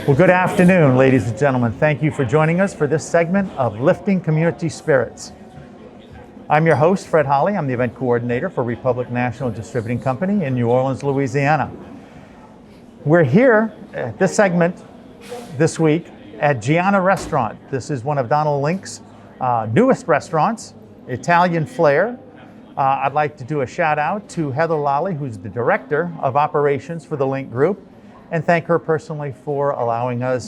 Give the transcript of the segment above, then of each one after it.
Well, good afternoon, ladies and gentlemen. Thank you for joining us for this segment of Lifting Community Spirits. I'm your host, Fred Holly. I'm the event coordinator for Republic National Distributing Company in New Orleans, Louisiana. We're here at this segment this week at Gianna Restaurant. This is one of Donald Link's newest restaurants, Italian Flair. I'd like to do a shout out to Heather Lally, who's the Director of Operations for the Link Group, and thank her personally for allowing them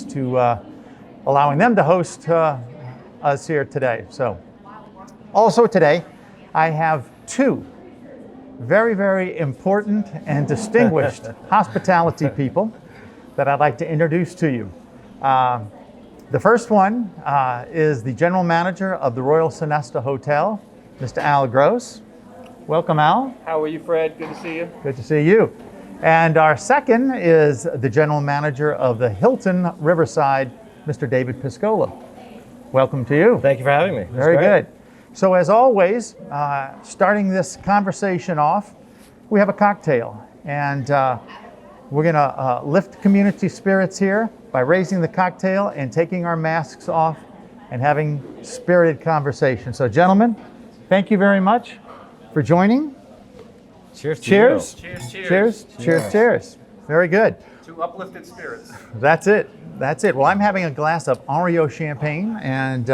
to host us here today. So, also today, I have two very, very important and distinguished hospitality people that I'd like to introduce to you. The first one is the General Manager of the Royal Sonesta Hotel, Mr. Al Gross. Welcome, Al. How are you, Fred? Good to see you. Good to see you. And our second is the General Manager of the Hilton Riverside, Mr. David Piscola. Welcome to you. Thank you for having me. Very good. So as always, starting this conversation off, we have a cocktail. And we're going to lift community spirits here by raising the cocktail and taking our masks off and having spirited conversation. So gentlemen, thank you very much for joining. Cheers. Cheers. Cheers. Cheers. Cheers. Cheers. Very good. To uplifted spirits. That's it. That's it. Well, I'm having a glass of Henriot Champagne, and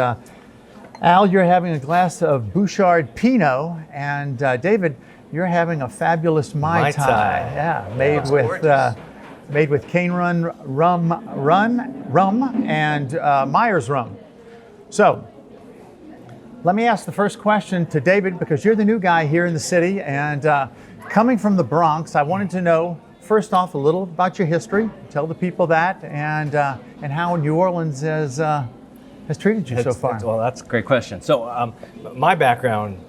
Al, you're having a glass of Bouchard Pinot, and David, you're having a fabulous Mai Tai. Yeah, made with Cane Run rum and Myers rum. So, let me ask the first question to David, because you're the new guy here in the city, and coming from the Bronx, I wanted to know, first off, a little about your history. Tell the people that, and how New Orleans has treated you so far. Well, that's a great question. So, my background,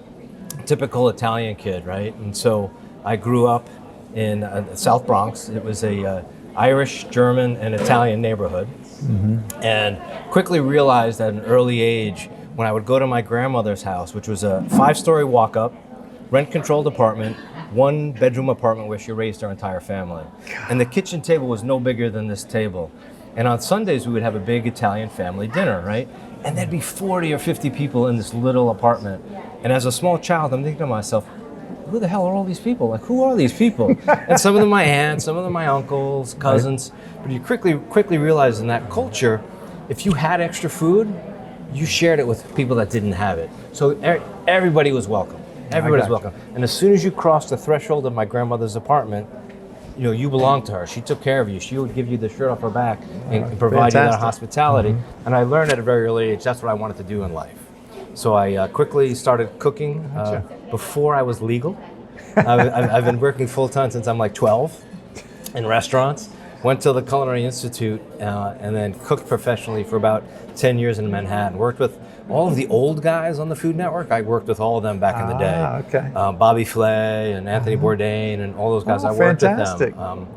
typical Italian kid, right? And so I grew up in South Bronx. It was a Irish, German, and Italian neighborhood, and quickly realized at an early age when I would go to my grandmother's house, which was a 5-story walk-up, rent-controlled apartment, 1-bedroom apartment where she raised her entire family. And the kitchen table was no bigger than this table. And on Sundays, we would have a big Italian family dinner, right? And there'd be 40 or 50 people in this little apartment. And as a small child, I'm thinking to myself, who the hell are all these people? Like, who are these people? And some of them my aunts, some of them my uncles, cousins. But you quickly realize in that culture, if you had extra food, you shared it with people that didn't have it. So everybody was welcome. Everybody's welcome. And as soon as you crossed the threshold of my grandmother's apartment, you belonged to her. She took care of you. She would give you the shirt off her back and provide you that hospitality. And I learned at a very early age, that's what I wanted to do in life. So I quickly started cooking before I was legal. I've been working full time since I'm like 12 in restaurants. Went to the Culinary Institute and then cooked professionally for about 10 years in Manhattan. Worked with all of the old guys on the Food Network. I worked with all of them back in the day. Okay. Bobby Flay and Anthony Bourdain and all those guys. I worked with them.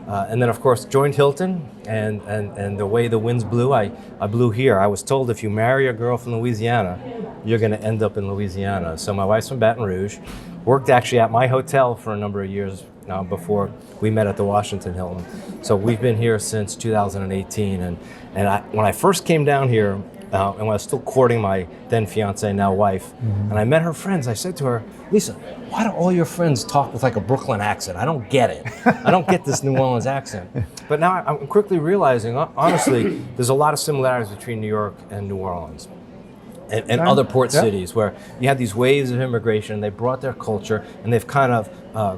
And then, of course, joined Hilton, and the way the winds blew, I blew here. I was told if you marry a girl from Louisiana, you're going to end up in Louisiana. So my wife's from Baton Rouge. Worked actually at my hotel for a number of years before we met at the Washington Hilton. So we've been here since 2018. And when I first came down here, and when I was still courting my then fiance, now wife, and I met her friends, I said to her, Lisa, why do all your friends talk with like a Brooklyn accent? I don't get it. I don't get this New Orleans accent. But now I'm quickly realizing, honestly, there's a lot of similarities between New York and New Orleans. And other port cities where you had these waves of immigration. They brought their culture, and they've kind of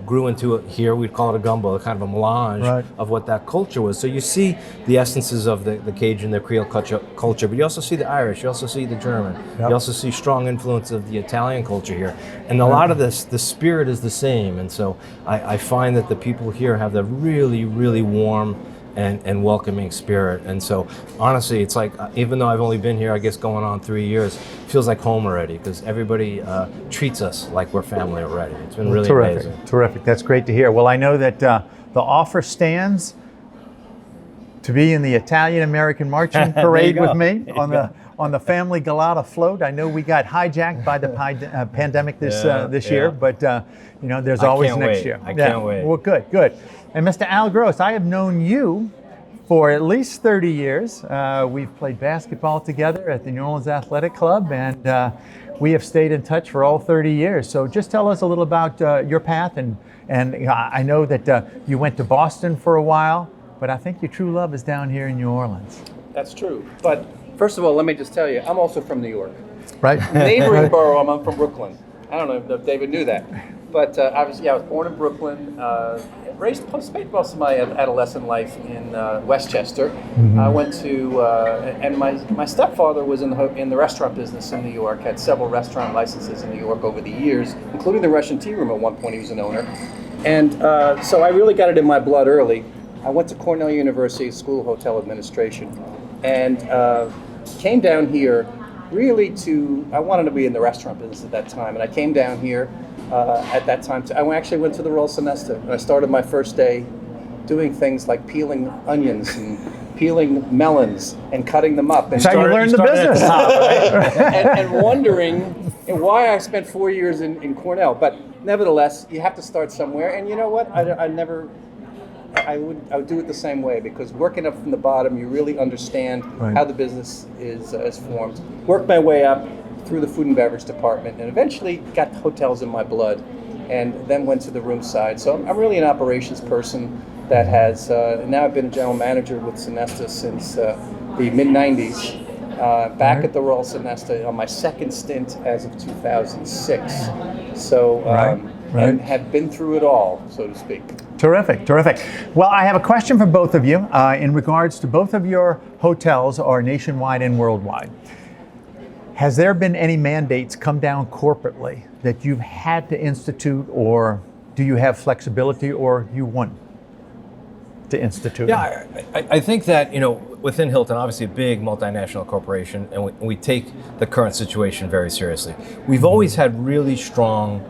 grew into it here. We'd call it a gumbo, kind of a melange of what that culture was. So you see the essences of the Cajun, the Creole culture, but you also see the Irish, you also see the German, you also see strong influence of the Italian culture here. And a lot of this, the spirit is the same. And so I find that the people here have the really, really warm and welcoming spirit. And so honestly, it's like, even though I've only been here, I guess going on 3 years, it feels like home already, because everybody treats us like we're family already. It's been really amazing. Terrific. That's great to hear. Well, I know that the offer stands to be in the Italian American Marching Parade with me on the family Galata float. I know we got hijacked by the pandemic this year, but there's always next year. I can't wait. Well, good. And Mr. Al Gross, I have known you for at least 30 years. We've played basketball together at the New Orleans Athletic Club, and we have stayed in touch for all 30 years. So just tell us a little about your path, and I know that you went to Boston for a while, but I think your true love is down here in New Orleans. That's true. But first of all, let me just tell you, I'm also from New York. Right? Neighboring borough, I'm from Brooklyn. I don't know if David knew that. But I was born in Brooklyn, spent most of my adolescent life in Westchester. I went to, and my stepfather was in the restaurant business in New York, had several restaurant licenses in New York over the years, including the Russian Tea Room at one point. He was an owner. And so I really got it in my blood early. I went to Cornell University School of Hotel Administration and came down here really I wanted to be in the restaurant business at that time. And I came down here at that time. I actually went to the Royal Sonesta, and I started my first day doing things like peeling onions and peeling melons and cutting them up. And That's how you learned the business. and wondering why I spent 4 years in Cornell. But nevertheless, you have to start somewhere. And you know what? I would do it the same way, because working up from the bottom, you really understand how the business is formed. Worked my way up through the food and beverage department, and eventually got hotels in my blood, and then went to the room side. So I'm really an operations person that has, now I've been a general manager with Sonesta since the mid-90s, back at the Royal Sonesta on my second stint as of 2006. So, and have been through it all, so to speak. Terrific, terrific. Well, I have a question for both of you in regards to both of your hotels are nationwide and worldwide. Has there been any mandates come down corporately that you've had to institute, or do you have flexibility, or you want to institute? Yeah, I think that, within Hilton, obviously a big multinational corporation, and we take the current situation very seriously. We've always had really strong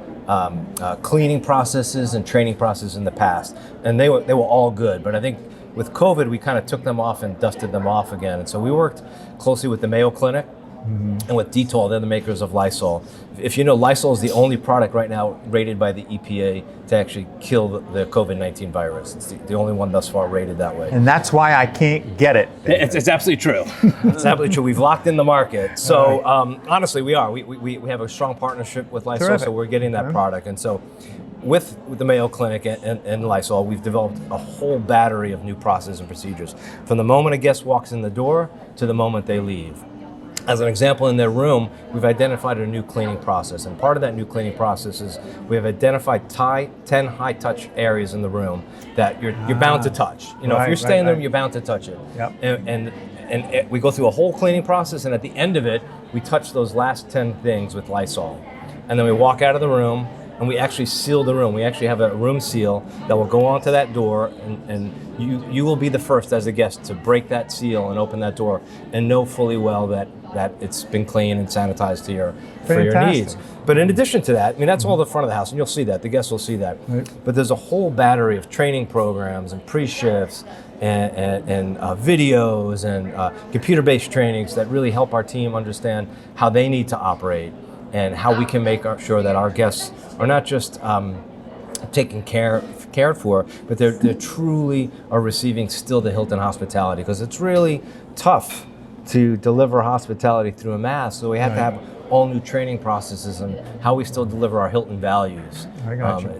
cleaning processes and training processes in the past, and they were all good. But I think with COVID, we kind of took them off and dusted them off again. And so we worked closely with the Mayo Clinic and with Dettol. They're the makers of Lysol. If you know, Lysol is the only product right now rated by the EPA to actually kill the COVID-19 virus. It's the only one thus far rated that way. And that's why I can't get it. It's absolutely true. It's absolutely true. We've locked in the market. So honestly, we are. We have a strong partnership with Lysol, Terrific. so we're getting that product. And so with the Mayo Clinic and Lysol, we've developed a whole battery of new processes and procedures. From the moment a guest walks in the door to the moment they leave. As an example, in their room, we've identified a new cleaning process. And part of that new cleaning process is we have identified 10 high-touch areas in the room that you're bound to touch. If you're staying in the room, you're bound to touch it. Yep. And we go through a whole cleaning process, and at the end of it, we touch those last 10 things with Lysol. And then we walk out of the room, and we actually seal the room. We actually have a room seal that will go onto that door, and you will be the first as a guest to break that seal and open that door and know fully well that it's been cleaned and sanitized for your needs. But in addition to that, that's all the front of the house, and you'll see that. The guests will see that. Right. But there's a whole battery of training programs and pre-shifts and videos and computer-based trainings that really help our team understand how they need to operate and how we can make sure that our guests are not just taken cared for, but they truly are receiving still the Hilton hospitality, because it's really tough to deliver hospitality through a mask. So we have to have all new training processes and how we still deliver our Hilton values,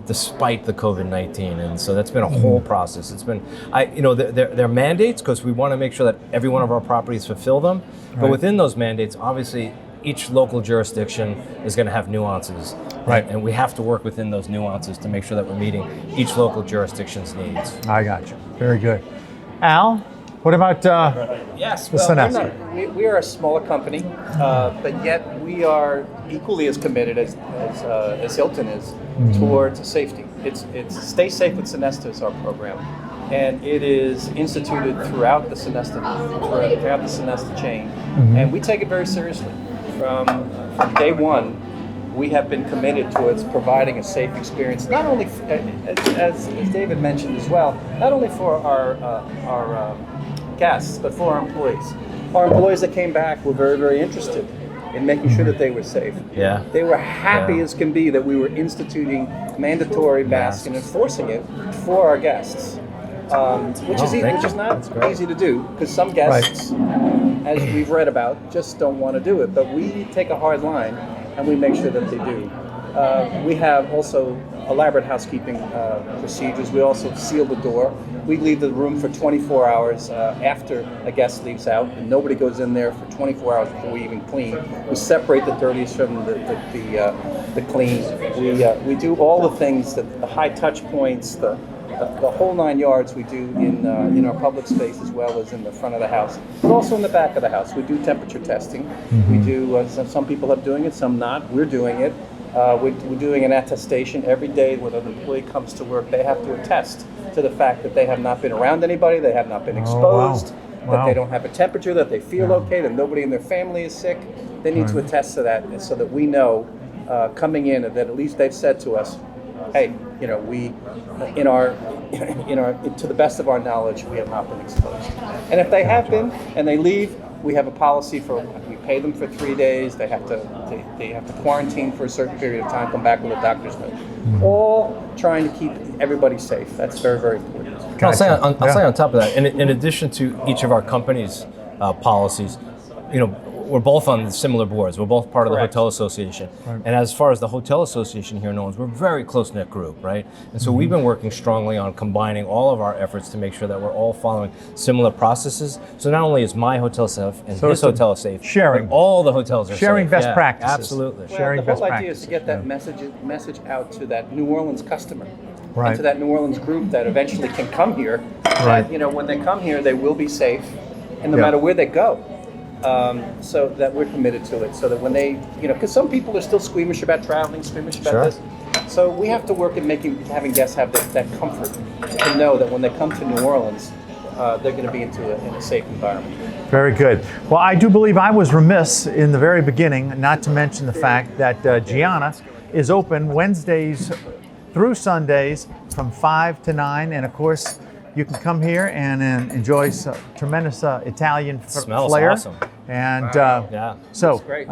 despite the COVID-19. And so that's been a whole process. It's been, they're mandates because we want to make sure that every one of our properties fulfill them. But within those mandates, obviously, each local jurisdiction is going to have nuances. Right. And we have to work within those nuances to make sure that we're meeting each local jurisdiction's needs. I got you. Very good. Al, what about yes, the well, Sonesta? we are a smaller company, but yet we are equally as committed as Hilton is towards safety. It's Stay Safe with Sonesta is our program, and it is instituted throughout the Sonesta chain, and we take it very seriously. From day one, we have been committed towards providing a safe experience, not only, as David mentioned as well, not only for our guests, but for our employees. Our employees that came back were very, very interested in making sure that they were safe. Yeah. They were happy as can be that we were instituting mandatory masks and enforcing it for our guests. which is thank which is you. not That's great. easy to do because some guests, as we've read about, just don't want to do it. But we take a hard line and we make sure that they do. We have also elaborate housekeeping procedures. We also seal the door. We leave the room for 24 hours after a guest leaves out, and nobody goes in there for 24 hours before we even clean. We separate the dirties from the clean. We do all the things, the high touch points, the whole 9 yards we do in our public space as well as in the front of the house, but also in the back of the house. We do temperature testing. We do, some people are doing it, some not. We're doing it. We're doing an attestation every day when an employee comes to work. They have to attest to the fact that they have not been around anybody, they have not been exposed, that they don't have a temperature, that they feel okay, that nobody in their family is sick. They need to attest to that so that we know coming in that at least they've said to us, hey, we, to the best of our knowledge, we have not been exposed. And if they have been and they leave, we have a policy we pay them for 3 days. They have to quarantine for a certain period of time, come back with a doctor's note. All trying to keep everybody safe. That's very, very important. I'll say on top of that, in addition to each of our company's policies, we're both on similar boards. We're both part of the Correct. Hotel Association. Right. And as far as the Hotel Association here in New Orleans, we're a very close-knit group, right? And so we've been working strongly on combining all of our efforts to make sure that we're all following similar processes. So not only is my hotel safe and his hotel safe, sharing. but all the hotels are Sharing safe. best practices. Absolutely. Well, Sharing the best whole idea is practices. to get that message out to that New Orleans customer, Right. and to that New Orleans group that eventually can come here. Right. That, when they come here, they will be safe, and no Yeah. matter where they go. So that we're committed to it. So that when they, because some people are still squeamish about traveling, squeamish about Sure. this. So we have to work at having guests have that comfort to know that when they come to New Orleans, they're going to be in a safe environment. Very good. Well, I do believe I was remiss in the very beginning not to mention the fact that Gianna is open Wednesdays through Sundays from 5 to 9. And of course, you can come here and enjoy some tremendous Italian Smells flair. awesome. And Yeah. so, That's great.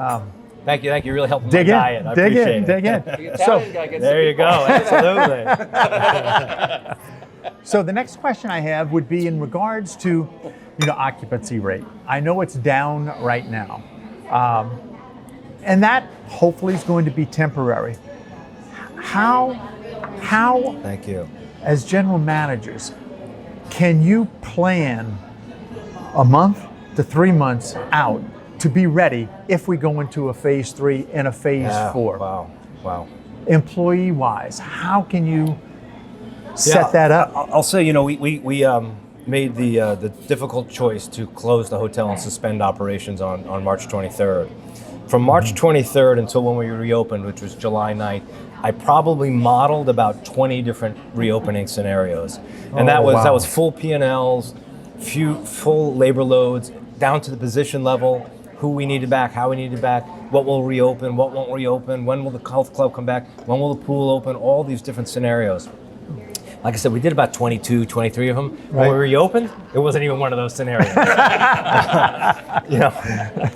Thank you. You really helped my dig diet. I in, dig appreciate in, it. dig in. The So, Italian guy gets There the you go. meatballs. Absolutely. so the next question I have would be in regards to, occupancy rate. I know it's down right now, and that hopefully is going to be temporary. How, Thank you. as general managers, can you plan a month to 3 months out to be ready if we go into a phase 3 and a phase 4? Wow. Employee-wise, how can you set that up? I'll say, we made the difficult choice to close the hotel and suspend operations on March 23rd. From March 23rd until when we reopened, which was July 9th, I probably modeled about 20 different reopening scenarios. And that was full P&Ls, full labor loads, down to the position level, who we needed back, how we needed back, what will reopen, what won't reopen, when will the health club come back, when will the pool open, all these different scenarios. Like I said, we did about 22, 23 of them. Right. When we reopened, it wasn't even one of those scenarios.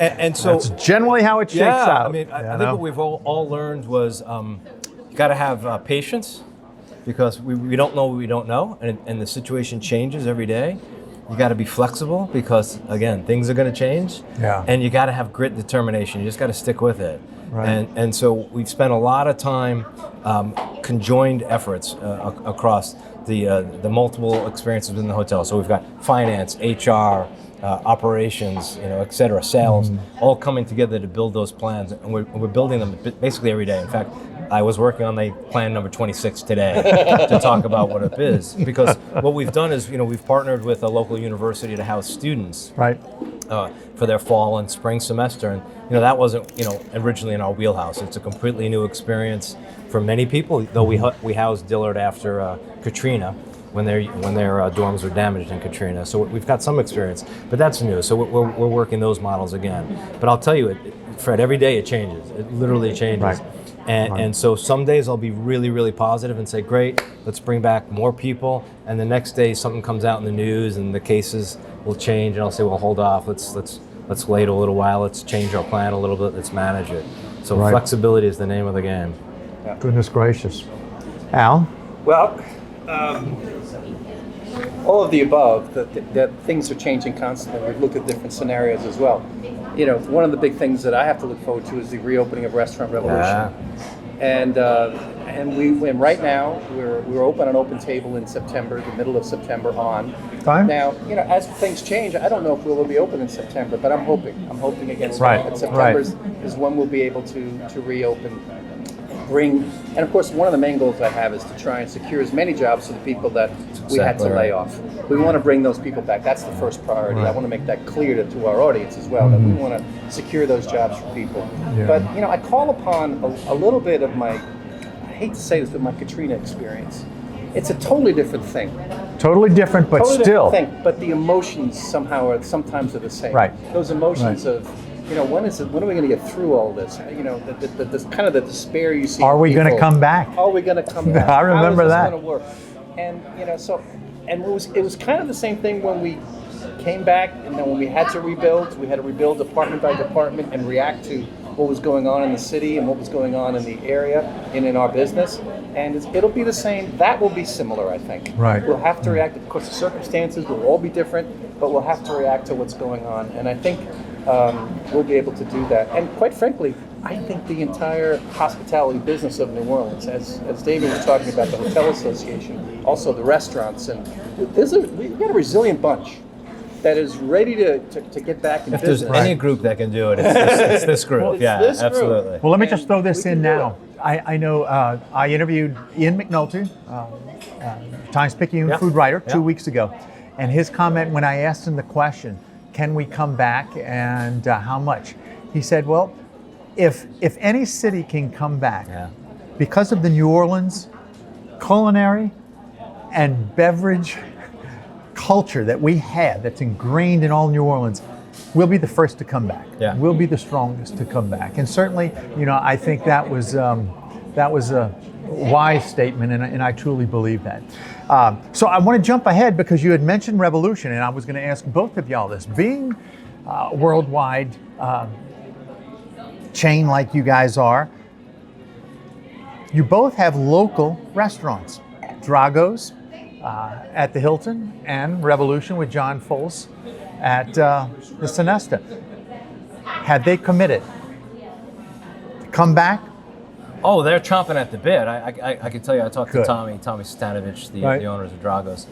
And so That's generally how it shakes out. I mean, I think what we've all learned was you got to have patience, because we don't know what we don't know, and the situation changes every day. You got to be flexible because, again, things are going to change. Yeah. And you got to have grit and determination. You just got to stick with it. Right. And so we've spent a lot of time conjoined efforts across the multiple experiences in the hotel. So we've got finance, HR, operations, et cetera, sales, all coming together to build those plans. And we're building them basically every day. In fact, I was working on the plan number 26 today to talk about what it is. Because what we've done is, we've partnered with a local university to house students Right. for their fall and spring semester. And, that wasn't, originally in our wheelhouse. It's a completely new experience for many people, though we housed Dillard after Katrina, when their dorms were damaged in Katrina. So we've got some experience, but that's new. So we're working those models again. But I'll tell you, Fred, every day it changes. It literally changes. Right. And so some days I'll be really, really positive and say, great, let's bring back more people. And the next day something comes out in the news and the cases will change, and I'll say, well, hold off. Let's wait a little while. Let's change our plan a little bit. Let's manage it. So Right. flexibility is the name of the game. Goodness gracious. Al? Well, all of the above, that things are changing constantly. We've looked at different scenarios as well. You know, one of the big things that I have to look forward to is the reopening of Restaurant Revolution. And right now we're open on Open Table in September, the middle of September on. Fine. Now, you know, as things change, I don't know if we'll be open in September, but I'm hoping against Right. that September is when we'll be able to reopen. And of course, one of the main goals I have is to try and secure as many jobs for the people that we had to lay off. We want to bring those people back. That's the first priority. I want to make that clear to our audience as well, that we want to secure those jobs for people. Yeah. But, you know, I call upon a little bit of my, I hate to say this, but my Katrina experience. It's a totally different thing. Totally different, but Totally still. different thing, but the emotions sometimes are the same. Right. Those emotions Right. of, you know, when are we going to get through all this? You know, the kind of the despair you see. Are in we going to people. come back? Are we going to come back? I remember How is that. this going to work? And you know, it was kind of the same thing when we came back, and then when we had to rebuild, department by department and react to what was going on in the city and what was going on in the area and in our business. And it'll be the same. That will be similar, I think. Right. We'll have to react. Of course, the circumstances will all be different, but we'll have to react to what's going on. And I think we'll be able to do that. And quite frankly, I think the entire hospitality business of New Orleans, as David was talking about, the Hotel Association, also the restaurants, and we've got a resilient bunch that is ready to get back in If business. there's any group that can do it, it's this group. It's Yeah, this group. absolutely. Well, let me And just throw this we in can do now. I know I interviewed Ian McNulty, Times-Picayune Yeah. food writer, 2 Yeah. weeks ago. And his comment when I asked him the question, can we come back and how much? He said, well, if any city can come back Yeah. because of the New Orleans culinary and beverage culture that we have that's ingrained in all New Orleans, we'll be the first to come back. Yeah. We'll be the strongest to come back. And certainly, you know, I think that was a wise statement, and I truly believe that. So I want to jump ahead because you had mentioned Revolution, and I was going to ask both of y'all this. Being worldwide chain like you guys are, you both have local restaurants. Drago's at the Hilton and Revolution with John Foles at the Sonesta. Have they committed to come back? Oh, they're chomping at the bit. I can tell you, I talked Good. to Tommy Stanovich, Right. the owners of Drago's.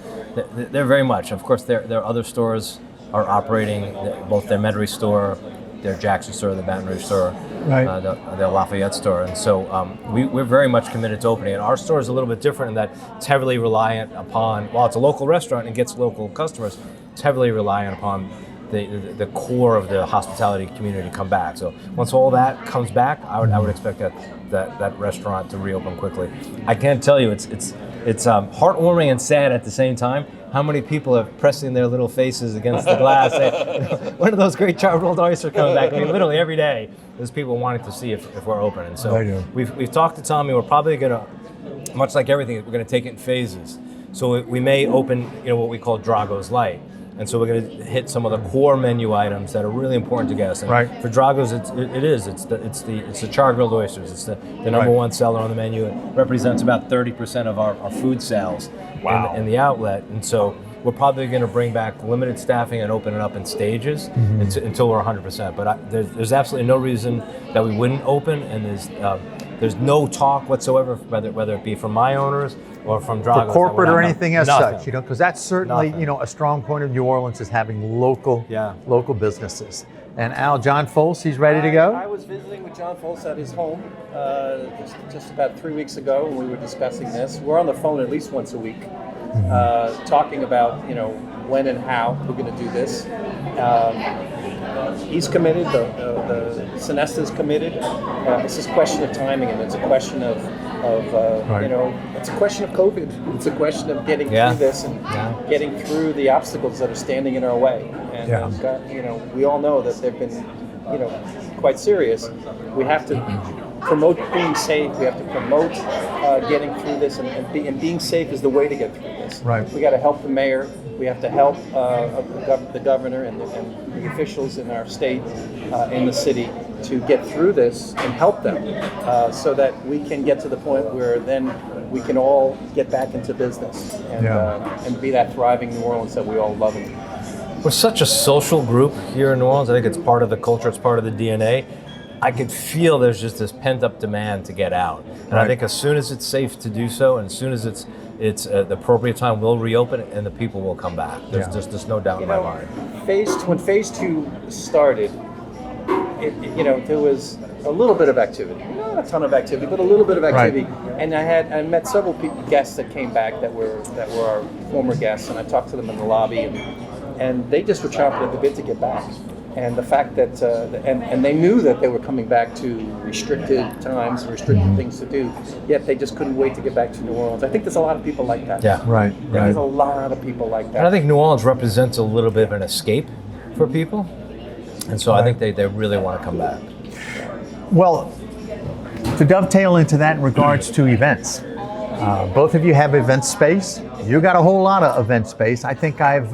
They're very much. Of course, their other stores are operating, both their Metairie store, their Jackson store, the Baton Rouge store, Right. the Lafayette store. And so we're very much committed to opening. And our store is a little bit different in that it's heavily reliant upon, while it's a local restaurant and gets local customers, it's heavily reliant upon the core of the hospitality community to come back. So once all that comes back, I would expect that restaurant to reopen quickly. I can't tell you, it's heartwarming and sad at the same time. How many people are pressing their little faces against the glass saying, when are those great char-rolled oysters coming back? I mean, literally every day, there's people wanting to see if we're open. And so I do. we've talked to Tommy. We're probably going to, much like everything, we're going to take it in phases. So we may open, what we call Drago's Light. And so we're going to hit some of the core menu items that are really important to guests. And Right. for Drago's, it's the char-grilled oysters. It's the number Right. one seller on the menu. It represents about 30% of our food sales Wow. in the outlet. And so we're probably going to bring back limited staffing and open it up in stages until we're 100%. But there's absolutely no reason that we wouldn't open, and there's no talk whatsoever, whether it be from my owners or from Drago's. For corporate or anything as Nothing. such, because that's certainly, Nothing. a strong point of New Orleans is having local businesses. And Al, John Foles, he's ready to go? I was visiting with John Foles at his home just about 3 weeks ago, and we were discussing this. We're on the phone at least once a week, talking about when and how we're going to do this. He's committed. The Sonesta's committed. It's just a question of timing, and it's a question of Right. it's a question of COVID. It's a question of getting through this and getting through the obstacles that are standing in our way. And we all know that they've been, quite serious. We have to promote being safe. We have to promote getting through this, and being safe is the way to get through this. Right. We got to help the mayor. We have to help the governor and the officials in our state, in the city, to get through this and help them, so that we can get to the point where then we can all get back into business and be that thriving New Orleans that we all love. We're such a social group here in New Orleans. I think it's part of the culture, it's part of the DNA. I could feel there's just this pent-up demand to get out. And I think as soon as it's safe to do so, and as soon as it's the appropriate time, we'll reopen it and the people will come back. There's no doubt in my mind. When phase 2 started, there was a little bit of activity. Not a ton of activity, but a little bit of activity. Right. And I met several guests that came back that were our former guests, and I talked to them in the lobby, and they just were chomping at the bit to get back. And the fact that, and they knew that they were coming back to restricted times, restricted things to do, yet they just couldn't wait to get back to New Orleans. I think there's a lot of people like that. Yeah. Right. There's a lot of people like that. And I think New Orleans represents a little bit of an escape for people. And so I think they really want to come back. Well, to dovetail into that in regards to events, both of you have event space. You got a whole lot of event space. I think I've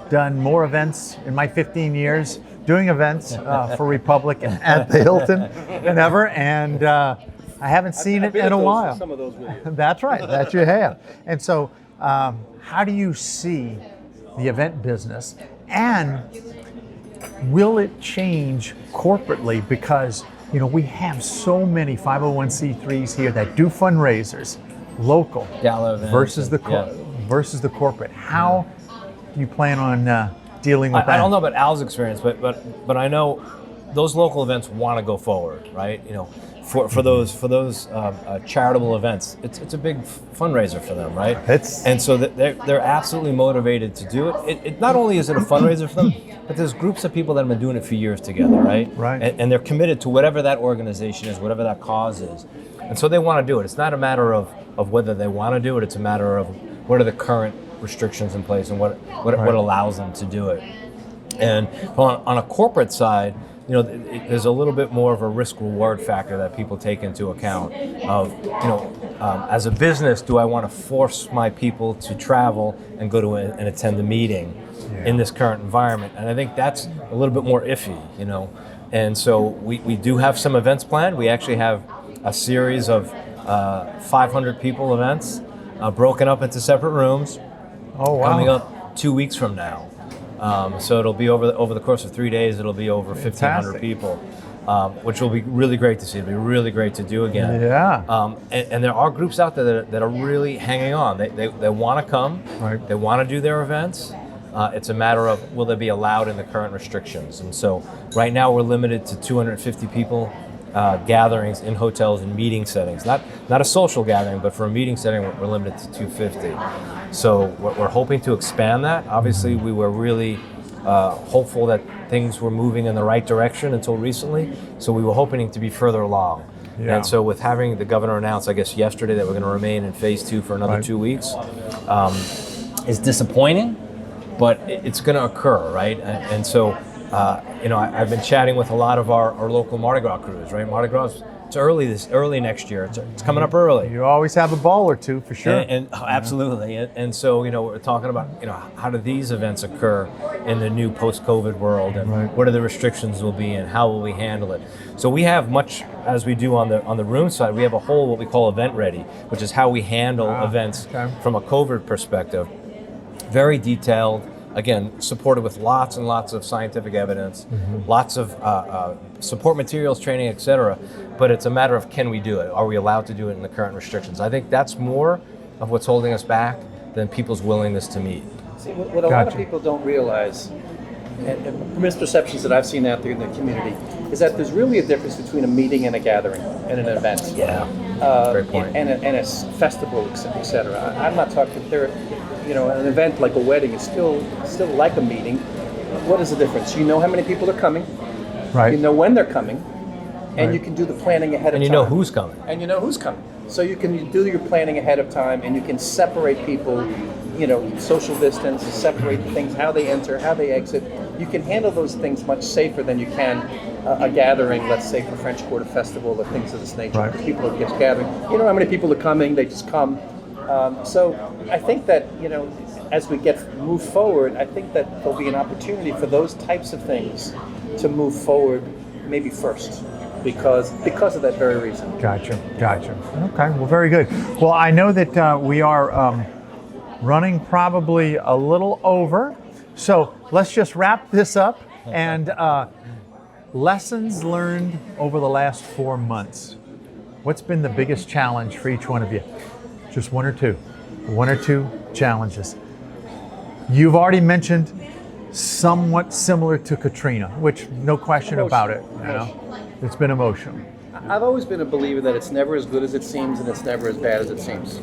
done more events in my 15 years doing events for Republic at the Hilton than ever, and I haven't seen it in a while. Some of those with you. That's right, that you have. And so, how do you see the event business, and will it change corporately? Because we have so many 501c3s here that do fundraisers, local Gala events versus the versus the corporate. How do you plan on dealing with that? I don't know about Al's experience, but I know those local events want to go forward, right? For those charitable events, it's a big fundraiser for them, right? And so they're absolutely motivated to do it. It not only is it a fundraiser for them, but there's groups of people that have been doing it for years together, right? Right. And they're committed to whatever that organization is, whatever that cause is, and so they want to do it. It's not a matter of whether they want to do it. It's a matter of what are the current restrictions in place and what allows them to do it. And on a corporate side, there's a little bit more of a risk-reward factor that people take into account of, as a business, do I want to force my people to travel and go to and attend the meeting in this current environment? And I think that's a little bit more iffy, And so we do have some events planned. We actually have a series of 500 people events broken up into separate rooms. Oh, wow. Coming up 2 weeks from now. So it'll be over the course of 3 days, it'll be over 1,500 people, which will be really great to see. It'll be really great to do again. Yeah. And there are groups out there that are really hanging on. They want to come. Right. They want to do their events. It's a matter of will they be allowed in the current restrictions. And so right now we're limited to 250 people gatherings in hotels and meeting settings. Not a social gathering, but for a meeting setting, we're limited to 250. So we're hoping to expand that. Obviously, we were really hopeful that things were moving in the right direction until recently. So we were hoping to be further along. Yeah. And so with having the governor announce, I guess yesterday, that we're going to remain in phase 2 for another 2 weeks, is disappointing, but it's going to occur, right? And so, I've been chatting with a lot of our local Mardi Gras crews, right? Mardi Gras, it's early next year. It's coming up early. You always have a ball or two, for sure. Absolutely. And so, we're talking about, how do these events occur in the new post-COVID world, and what are the restrictions will be, and how will we handle it? So we have much, as we do on the room side, we have a whole what we call event ready, which is how we handle events from a COVID perspective. Very detailed. Again, supported with lots and lots of scientific evidence, lots of support materials, training, et cetera. But it's a matter of, can we do it? Are we allowed to do it in the current restrictions? I think that's more of what's holding us back than people's willingness to meet. See, what a lot of people don't realize, and misperceptions that I've seen out there in the community, is that there's really a difference between a meeting and a gathering and an event. Yeah, great point. And a festival, et cetera. I'm not talking there. An event like a wedding is still like a meeting. What is the difference? You know how many people are coming. Right. You know when they're coming, and you can do the planning ahead of time. And you know who's coming. And you know who's coming. So you can do your planning ahead of time, and you can separate people, social distance, separate the things, how they enter, how they exit. You can handle those things much safer than you can a gathering, let's say for French Quarter Festival or things of this nature. Right. People are just gathering. You know how many people are coming, they just come. So I think that, as we move forward, I think that there'll be an opportunity for those types of things to move forward maybe first. because of that very reason. Gotcha. Okay, well, very good. Well, I know that we are running probably a little over, so let's just wrap this up. And lessons learned over the last 4 months. What's been the biggest challenge for each one of you? Just one or two challenges. You've already mentioned somewhat similar to Katrina, which no question about it. You know, it's been emotional. I've always been a believer that it's never as good as it seems and it's never as bad as it seems.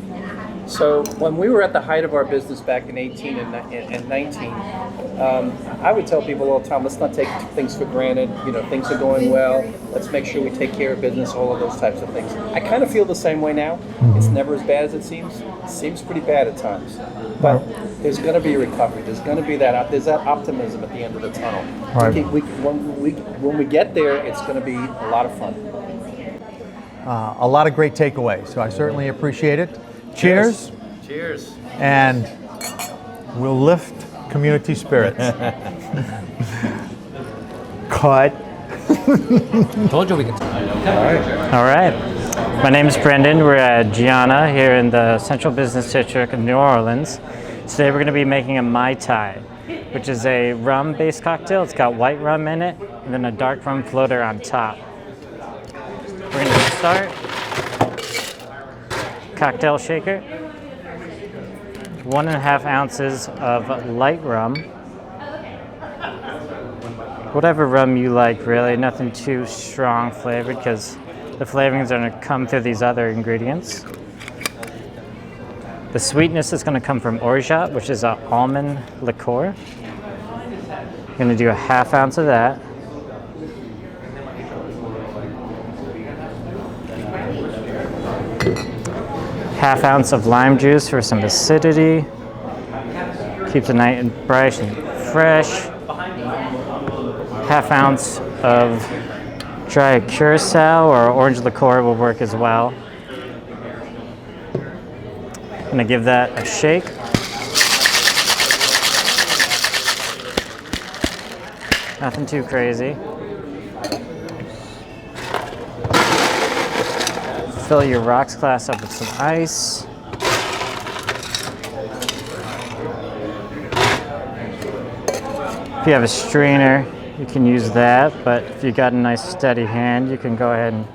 So when we were at the height of our business back in 18 and 19, I would tell people all the time, let's not take things for granted. You know, things are going well. Let's make sure we take care of business, all of those types of things. I kind of feel the same way now. It's never as bad as it seems. It seems pretty bad at times. But there's going to be a recovery. There's going to be there's that optimism at the end of the tunnel. Right. When we get there, it's going to be a lot of fun. A lot of great takeaways, so I certainly appreciate it. Cheers. Cheers. And we'll lift community spirits. Cut. Told you we could. All right. My name is Brendan. We're at Gianna here in the Central Business District of New Orleans. Today we're going to be making a Mai Tai, which is a rum-based cocktail. It's got white rum in it and then a dark rum floater on top. We're going to start. Cocktail shaker. 1.5 ounces of light rum. Whatever rum you like, really. Nothing too strong flavored because the flavorings are going to come through these other ingredients. The sweetness is going to come from orgeat, which is an almond liqueur. I'm going to do 1/2 ounce of that. Half ounce of lime juice for some acidity. Keeps it nice and bright and fresh. 1/2 ounce of dry curacao or orange liqueur will work as well. I'm gonna give that a shake. Nothing too crazy. Fill your rocks glass up with some ice. If you have a strainer, you can use that, but if you got a nice steady hand, you can go ahead and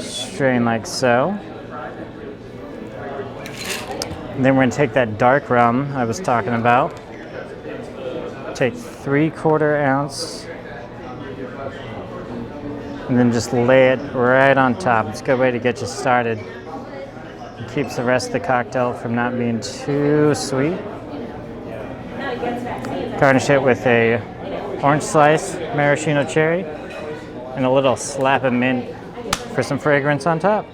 strain like so. And then we're gonna take that dark rum I was talking about. Take 3/4 ounce and then just lay it right on top. It's a good way to get you started. It keeps the rest of the cocktail from not being too sweet. Garnish it with a orange slice, maraschino cherry, and a little slap of mint for some fragrance on top.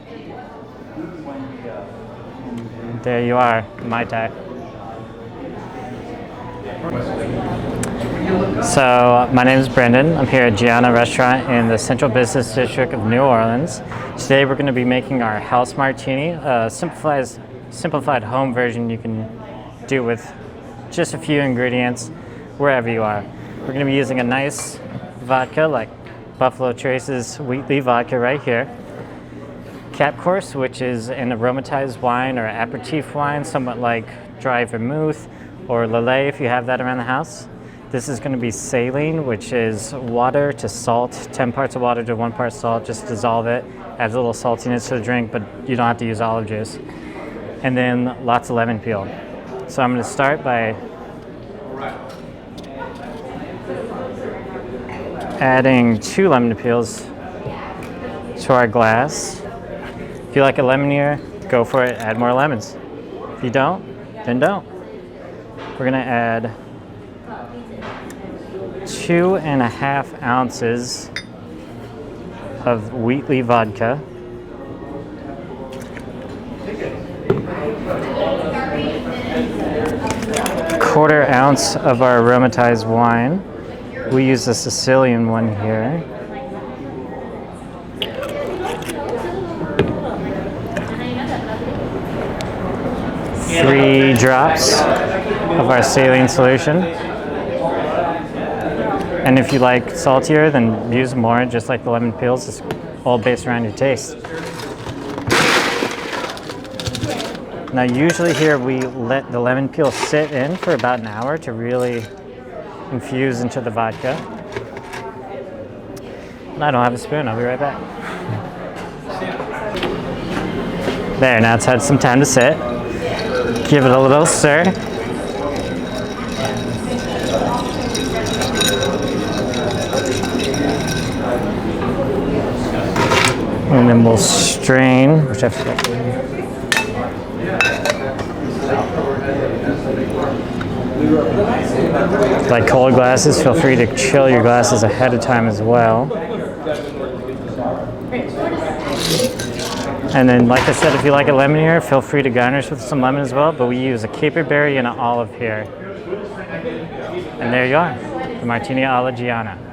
There you are, Mai Tai. So my name is Brendan. I'm here at Gianna Restaurant in the Central Business District of New Orleans. Today we're going to be making our house martini, a simplified home version you can do with just a few ingredients wherever you are. We're going to be using a nice vodka like Buffalo Trace's Wheatley vodka right here. Cap Course, which is an aromatized wine or aperitif wine, somewhat like dry vermouth or Lillet if you have that around the house. This is going to be saline, which is water to salt, 10 parts of water to 1 part salt. Just dissolve it, adds a little saltiness to the drink, but you don't have to use olive juice. And then lots of lemon peel. So I'm going to start by adding 2 lemon peels to our glass. If you like it lemonier, go for it, add more lemons. If you don't, then don't. We're going to add 2.5 ounces of Wheatley vodka. Quarter ounce of our aromatized wine. We use the Sicilian one here. Three drops of our saline solution. And if you like saltier, then use more, just like the lemon peels. Just all based around your taste. Now usually here we let the lemon peel sit in for about an hour to really infuse into the vodka. And I don't have a spoon, I'll be right back. There, now it's had some time to sit. Give it a little stir. And then we'll strain, which I forgot. Like cold glasses, feel free to chill your glasses ahead of time as well. And then, like I said, if you like a lemon here, feel free to garnish with some lemon as well, but we use a caper berry and an olive here. And there you are, the Martini alla Gianna.